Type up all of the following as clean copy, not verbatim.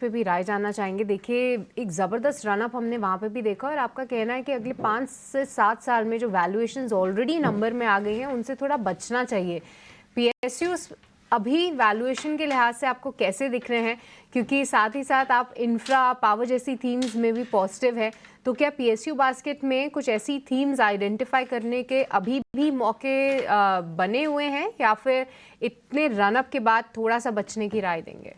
पे भी राय जानना चाहेंगे। देखिए, एक ज़बरदस्त रनअप हमने वहाँ पे भी देखा और आपका कहना है कि अगले 5 से 7 साल में जो वैल्यूएशंस ऑलरेडी नंबर में आ गई हैं उनसे थोड़ा बचना चाहिए। पीएसयूज अभी वैल्यूएशन के लिहाज से आपको कैसे दिख रहे हैं? क्योंकि साथ ही साथ आप इंफ्रा पावर जैसी थीम्स में भी पॉजिटिव है, तो क्या पीएसयू बास्केट में कुछ ऐसी थीम्स आइडेंटिफाई करने के अभी भी मौके बने हुए हैं या फिर इतने रनअप के बाद थोड़ा सा बचने की राय देंगे?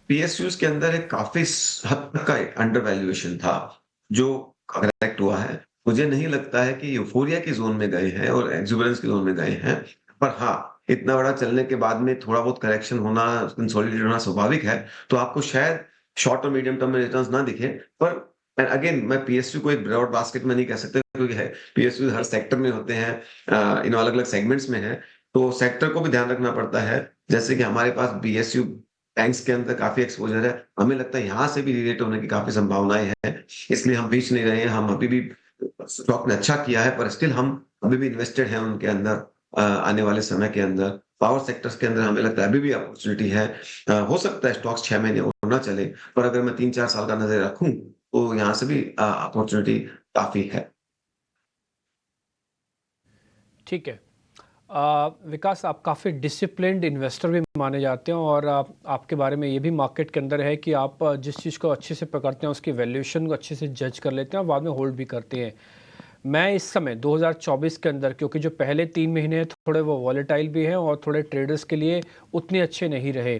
पीएसयूज के अंदर एक काफी हद तक का एक अंडर वैल्यूएशन था, जो करेक्ट हुआ है। मुझे नहीं लगता है कि यूफोरिया की जोन में गए हैं और एक्सुबरेंस की जोन में गए हैं। पर हाँ, इतना बड़ा चलने के बाद में थोड़ा बहुत करेक्शन होना, कंसोलिडेट होना स्वाभाविक है। तो आपको शायद शॉर्ट और मीडियम टर्म में रिटर्न्स ना दिखे। पर अगेन, मैं पीएसयू को एक ब्रॉड बास्केट में नहीं कह सकता, क्योंकि है पीएसयू हर सेक्टर में होते हैं, इन अलग अलग सेगमेंट्स में है। तो सेक्टर को भी ध्यान रखना पड़ता है। जैसे कि हमारे पास बीएसयू बैंक्स के अंदर काफ़ी एक्सपोज़र है। हमें लगता है यहाँ से भी रीरेट होने की काफ़ी संभावनाएँ हैं, इसलिए हम बेच नहीं रहे हैं। हम अभी भी स्टॉक ने अच्छा किया है, पर स्टिल हम अभी भी इन्वेस्टेड हैं उनके अंदर, आने वाले समय के अंदर। पावर सेक्टर्स के अंदर हमें लगता है अभी भी अपॉर्च्युनिटी है। हो सकता है स्टॉक्स 6 महीने और ना चले, पर अगर मैं 3-4 साल का नज़र रखूँ, तो यहाँ से भी अपॉर्च्युनिटी काफ़ी है। ठीक है। विकास, आप काफ़ी डिसिप्लिन्ड इन्वेस्टर भी माने जाते हैं और आपके बारे में ये भी मार्केट के अंदर है कि आप जिस चीज़ को अच्छे से पकड़ते हैं उसकी वैल्यूएशन को अच्छे से जज कर लेते हैं और बाद में होल्ड भी करते हैं। मैं इस समय 2024 के अंदर, क्योंकि जो पहले 3 महीने हैं थोड़े वो वॉलेटाइल भी हैं और थोड़े ट्रेडर्स के लिए उतने अच्छे नहीं रहे।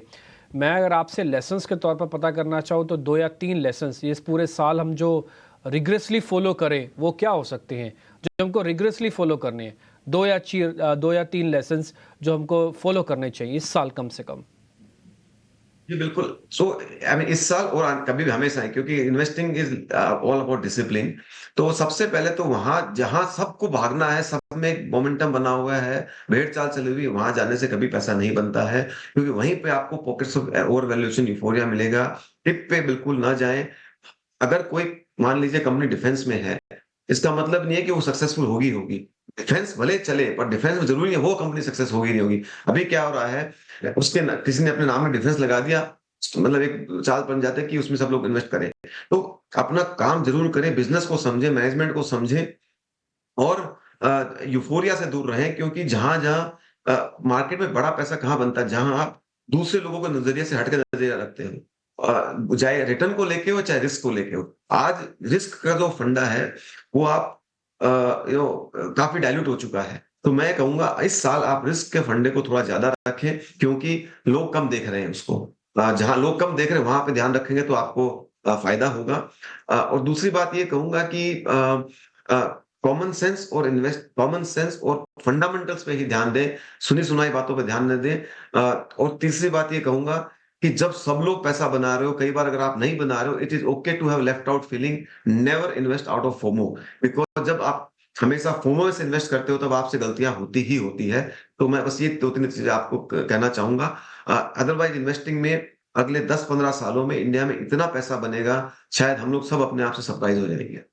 मैं अगर आपसे लेसन्स के तौर पर पता करना चाहूँ तो 2 या 3 लेसन्स ये इस पूरे साल हम जो रिग्रेसली फॉलो करें वो क्या हो सकते हैं? जो हमको रिग्रेसली फॉलो करने हैं, 2 या 3 लेसन्स जो हमको फॉलो करने चाहिए इस साल कम से कम? जी, बिल्कुल। सो आई मीन इस साल और कभी भी हमेशा ही, क्योंकि investing is all about discipline. तो सबसे पहले तो वहाँ जहाँ सबको भागना है, सब में एक मोमेंटम बना हुआ है, भेड़-चाल चली हुई है, वहाँ जाने से कभी पैसा नहीं बनता है, क्योंकि वहीं पे आपको pockets of over valuation euphoria मिलेगा। टिप पे बिल्कुल ना जाएँ। अगर कोई, मान लीजिए, कंपनी डिफेंस में है, इसका मतलब नहीं है कि वो सक्सेसफुल होगी ही होगी। डिफेंस भले चले, पर डिफेंस में ज़रूरी नहीं है वो कंपनी सक्सेस होगी नहीं होगी। अभी क्या हो रहा है, उसके न किसी ने अपने नाम में डिफेंस लगा दिया, मतलब एक चाल बन जाता है कि उसमें सब लोग इन्वेस्ट करें। तो अपना काम ज़रूर करें, बिज़नेस को समझें, मैनेजमेंट को समझें और यूफ़ोरिया से दूर रहें, क्योंकि जहाँ-जहाँ मार्केट में बड़ा पैसा कहाँ बनता है, जहाँ आप दूसरे लोगों के नज़रिए से हट के नज़रिया रखते हो। चाहे रिटर्न को लेके हो, चाहे रिस्क को लेके हो। आज रिस्क का जो फंडा है, वो आप काफ़ी डाइल्यूट हो चुका है। तो मैं कहूँगा इस साल आप रिस्क के फंडे को थोड़ा ज़्यादा रखें, क्योंकि लोग कम देख रहे हैं उसको। जहाँ लोग कम देख रहे हैं, वहाँ पे ध्यान रखेंगे तो आपको फ़ायदा होगा। और दूसरी बात ये कहूँगा कि अ, कॉमन सेंस और फंडामेंटल्स पे ही ध्यान दें, सुनी-सुनाई बातों पे ध्यान ना दें। और तीसरी बात ये कहूँगा कि जब सब लोग पैसा बना रहे हो, कई बार अगर आप नहीं बना रहे हो, it is okay to have left out feeling, never invest out of FOMO. Because जब आप हमेशा फोमो से इन्वेस्ट करते हो, तब आपसे गलतियाँ होती ही होती है। तो मैं बस ये 2-3 चीज़ें आपको कहना चाहूँगा। अदरवाइज़ इन्वेस्टिंग में अगले 10-15 सालों में इंडिया में इतना पैसा बनेगा, शायद हम लोग सब अपने आप से सरप्राइज़ हो जाएँगे।